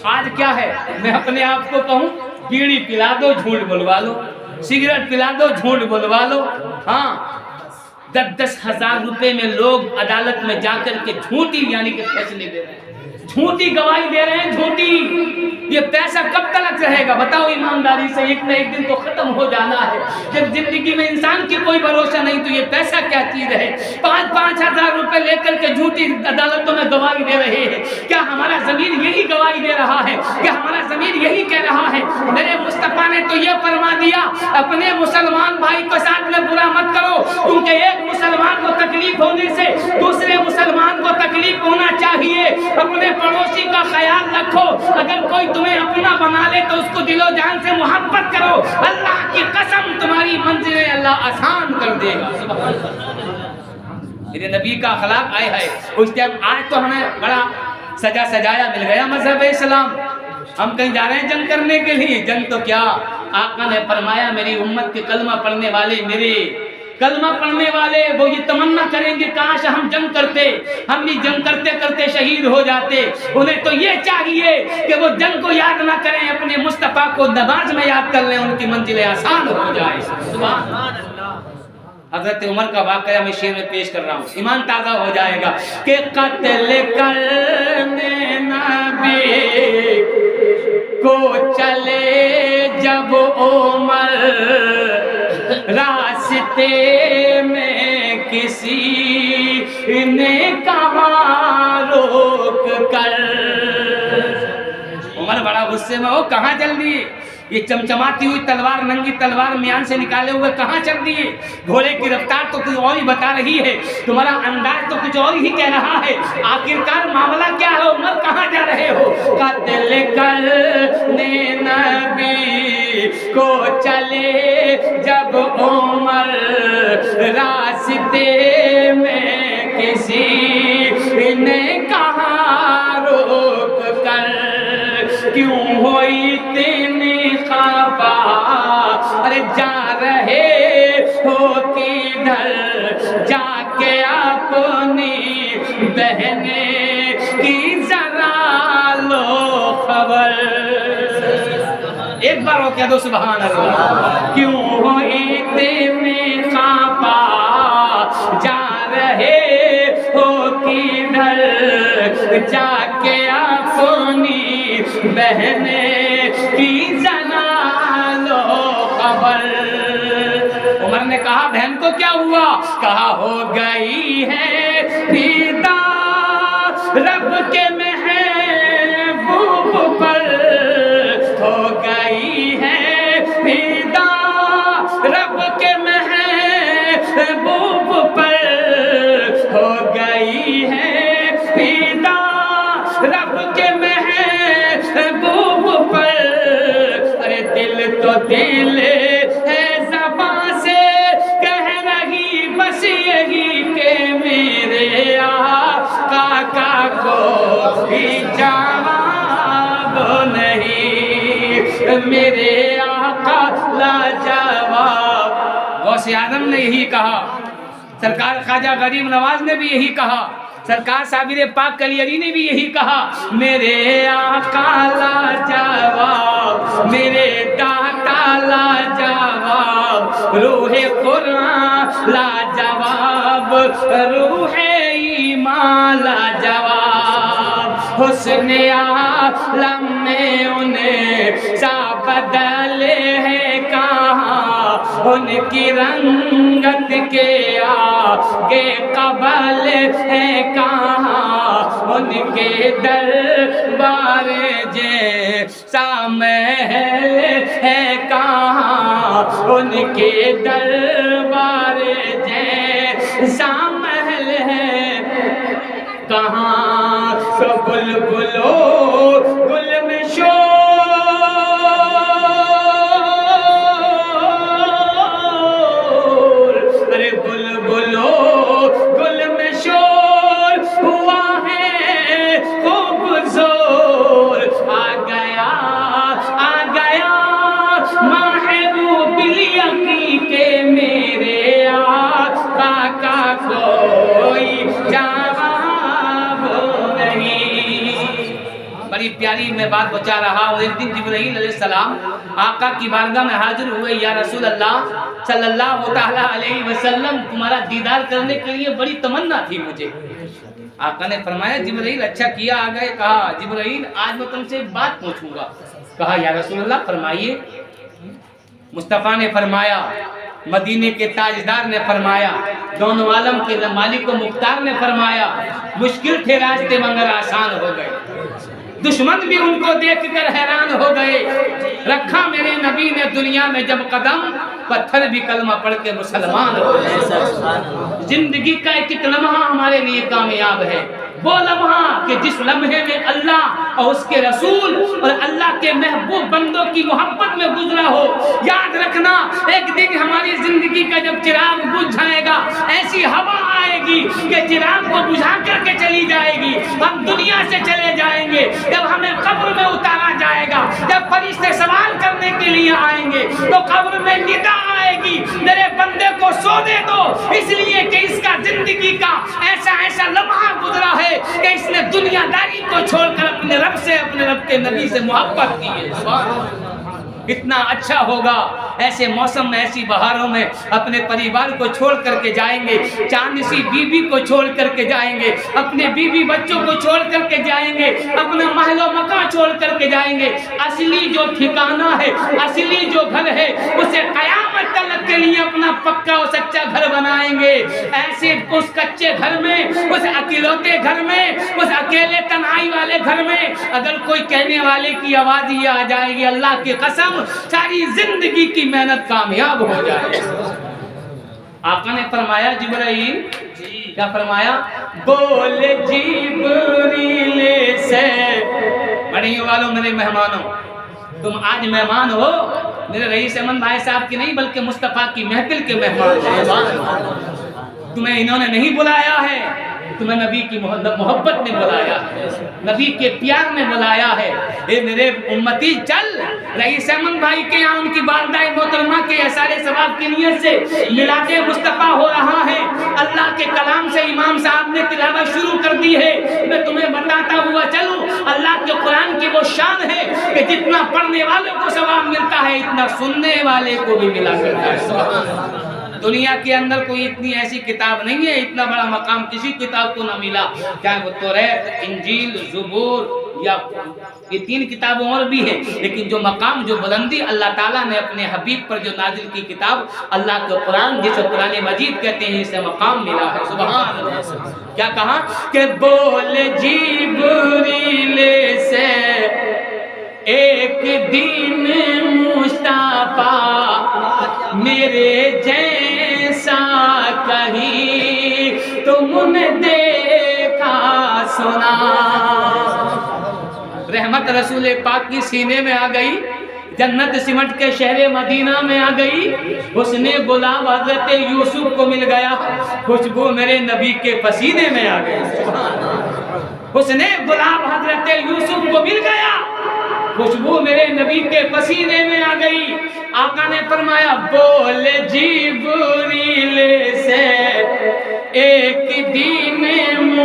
آج کیا ہے، میں اپنے آپ کو کہوں بیڑی پلا دو جھوٹ بلوا لو، سگریٹ پلا دو جھوٹ بلوا لو، ہاں 10-10 ہزار روپے میں لوگ عدالت میں جا کر کے جھوٹی یعنی کہ فیصلے دے رہے ہیں، جھوٹی گواہی دے رہے ہیں، جھوٹی۔ یہ پیسہ کب تک رہے گا بتاؤ ایمانداری سے؟ ایک نہ ایک دن تو ختم ہو جانا ہے۔ جب زندگی میں انسان کی کوئی بھروسہ نہیں تو یہ پیسہ کیا چیز ہے؟ 5-5 ہزار روپے لے کر کے جھوٹی عدالتوں میں گواہی دے رہے ہیں۔ کیا ہمارا ضمیر یہی گواہی دے رہا ہے؟ کیا ہمارا ضمیر یہی کہہ رہا ہے؟ میرے مصطفیٰ نے تو یہ فرما دیا اپنے مسلمان بھائی کے ساتھ میں برا مت کرو، کیونکہ ایک مسلمان کو تکلیف ہونے سے دوسرے مسلمان کو تکلیف ہونا چاہیے۔ اپنے پڑوسی کا خیال رکھو، اگر کوئی تمہیں اپنا بنا لے تو اس کو دل و جان سے محبت کرو، اللہ کی قسم تمہاری منزلیں اللہ آسان کر دے گا۔ سبحان اللہ، میرے نبی کا اخلاق آئے ہے اس ٹائم۔ آج تو ہمیں بڑا سجا سجایا مل گیا مذہب اسلام، ہم کہیں جا رہے ہیں جنگ کرنے کے لیے، جنگ تو کیا، آقا نے فرمایا میری امت کے کلمہ پڑھنے والے، میرے کلمہ پڑھنے والے وہ یہ تمنا کریں گے کاش ہم جنگ کرتے، ہم بھی جنگ کرتے کرتے شہید ہو جاتے۔ انہیں تو یہ چاہیے کہ وہ جنگ کو یاد نہ کریں، اپنے مصطفیٰ کو نماز میں یاد کر لیں، ان کی منزلیں آسان ہو جائے۔ سبحان اللہ۔ حضرت عمر کا واقعہ میں شعر میں پیش کر رہا ہوں، ایمان تازہ ہو جائے گا کہ قتل کرنے نبی کو چلے جب عمر، راستے میں کسی نے کہا روک کر۔ عمر بڑا غصے میں ہو، کہاں چل دیے؟ یہ چمچماتی ہوئی تلوار، ننگی تلوار میان سے نکالے ہوئے کہاں چل دیے؟ گھوڑے کی رفتار تو کچھ اور ہی بتا رہی ہے، تمہارا انداز تو کچھ اور ہی کہہ رہا ہے، آخرکار معاملہ کیا ہے؟ عمر کہاں جا رہے ہو؟ قتل کرنے نبی کو چلے جب عمر، راستے میں کسی نے کہا روک کر، کیوں ہوئی اتنی خفا، ارے جا رہے ہو کدھر، جا کے اپنی بہنیں کی ذرا لو خبر۔ ایک بار وہ کہہ دو سبحان اللہ۔ کیوں ہوئی اتنی خفا، جا رہے ہو کدھر، جا کے اپنی بہنیں کی ذرا لو خبر۔ عمر نے کہا بہن کو کیا ہوا؟ کہا ہو گئی ہے فدا رب کے محبوب پر، ہو گئی ہے فدا رب کے محبوب پر، ہو گئی ہے فدا رب کے محبوب پر۔ ارے دل تو دل ہے زباں سے کہہ رہی بس یہی کہ میرے آقا کا کوئی جواب نہیں، میرے آقا لاجواب۔ غوث اعظم نے یہی کہا، سرکار خواجہ غریب نواز نے بھی یہی کہا، سرکار صابر پاک علی علی نے بھی یہی کہا، میرے آقا لاجواب، میرے داتا لاجواب، روح قرآن لاجواب، روح ایمان لاجواب، حسن عالم میں انہیں سا بدلے ہیں کہاں، ان کی رنگت کے آگے قبل ہے کہاں، ان کے دربار جیسا محل ہے کہاں، ان کے دربار جیسا محل ہے کہاں۔ تو بلبلو گل میں شور، ارے بلبلو گل میں شور ہوا ہے خوب زور، آ گیا محبوب الیقی کے میرے آقا کا کوئی جواب बड़ी प्यारी मैं बात बचा रहा हूँ। एक दिन जिब्राइल अलैहिस्सलाम आका की बारगाह में हाजिर हुए। या रसूल अल्लाह सल्लल्लाहु तआला अलैहि वसल्लम, तुम्हारा दीदार करने के लिए बड़ी तमन्ना थी मुझे। आका ने फरमाया जिब्राइल अच्छा किया आ गए। कहा जिब्राइल आज मैं तुमसे एक बात पूछूंगा। कहा या रसूल अल्लाह फरमाइए। मुस्तफ़ा ने फरमाया, मदीने के ताजदार ने फरमाया, दोनों आलम के मालिक व मुख्तार ने फरमाया, मुश्किल थे रास्ते मगर आसान हो गए, दुश्मन भी उनको देखकर हैरान हो गए। रखा मेरे नबी ने दुनिया में जब कदम, पत्थर भी कलमा पढ़ के मुसलमान हो गए। जिंदगी का एक लम्हा हमारे लिए कामयाब है, वो लम्हा कि जिस लम्हे में अल्लाह और उसके रसूल और अल्लाह के महबूब बंदों की मोहब्बत में गुजरा हो। याद रखना एक दिन हमारी जिंदगी का जब चिराग बुझ जाएगा, ऐसी हवा आएगी कि चिराग को बुझा करके चली जाएगी, हम दुनिया से चले जाएंगे। जब हमें कब्र में उतारा जाएगा, जब फरिश्ते सवाल करने के लिए आएंगे, तो कब्र में निदा आएगी, मेरे बंदे को सोने दो, इसलिए कि इसका जिंदगी का ऐसा ऐसा लम्हा गुजरा है कि इसने दुनियादारी को छोड़कर अपने रब से, अपने रब के नबी से मोहब्बत की है। कितना अच्छा होगा ऐसे मौसम में, ऐसी बहारों में अपने परिवार को छोड़ करके जाएंगे, चांदसी बीबी को छोड़ करके जाएंगे, अपने बीबी बच्चों को छोड़ करके जाएंगे, अपना महलो मकान छोड़ करके जाएंगे। असली जो ठिकाना है, असली जो घर है, उसे कयामत तक के लिए अपना पक्का और सच्चा घर बनाएंगे। ऐसे उस कच्चे घर में, उस अकेलोते घर में, उस अकेले तन्हाई वाले घर में अगर कोई कहने वाले की आवाज ये आ जाएगी, अल्लाह की कसम सारी जिंदगी की मेहनत कामयाब हो जाए। आका ने फरमाया जिब्राइल, क्या फरमाया? बोल जिब्रील से, बड़े वालों मेरे मेहमानों, तुम आज मेहमान हो, मेरे रईस अहमद भाई साहब की नहीं बल्कि मुस्तफ़ा की महफिल के मेहमान। तुम्हें इन्होंने नहीं बुलाया है, तुम्हें नबी की मोहब्बत ने बुलाया है, नबी के प्यार ने बुलाया है। ए मेरे उम्मती, चल रईस अहमद भाई के यहाँ उनकी वालिदा मोहतरमा के एसारे सवाब की नियत से मिलादे मुस्तफ़ा हो रहा है। अल्लाह के कलाम से इमाम साहब ने तिलावत शुरू कर दी है। मैं तुम्हें बताता हुआ चलूं, अल्लाह के कुरान की वो शान है कि जितना पढ़ने वालों को सवाब मिलता है, इतना सुनने वाले को भी मिला करता है। दुनिया के अंदर कोई इतनी ऐसी किताब नहीं है, इतना बड़ा मकाम किसी किताब को ना मिला, चाहे वो तौरात, इंजील, ज़बूर या ये 3 किताबों और भी हैं, लेकिन जो मकाम, जो बुलंदी अल्लाह ताला ने अपने हबीब पर जो नाजिल की किताब, अल्लाह के कुरान, जिसे कुरान मजीद कहते हैं, इसे मकाम मिला है। सुभान अल्लाह। क्या कहा कि बोल जिब्रील से एक दिन मुस्तफा मेरे जैसा कहीं तुमने देखा सुना। रहमत रसूल पाक की सीने में आ गई, जन्नत सिमट के शहर मदीना में आ गई, हुस्ने गुलाब हजरत यूसुफ को मिल गया, खुशबू मेरे नबी के पसीने में आ गई। हुस्ने गुलाब हजरत यूसुफ को मिल गया, खुशबू मेरे नबी के पसीने में आ गई। आका ने फरमाया बोल जिब्रील से एक दिन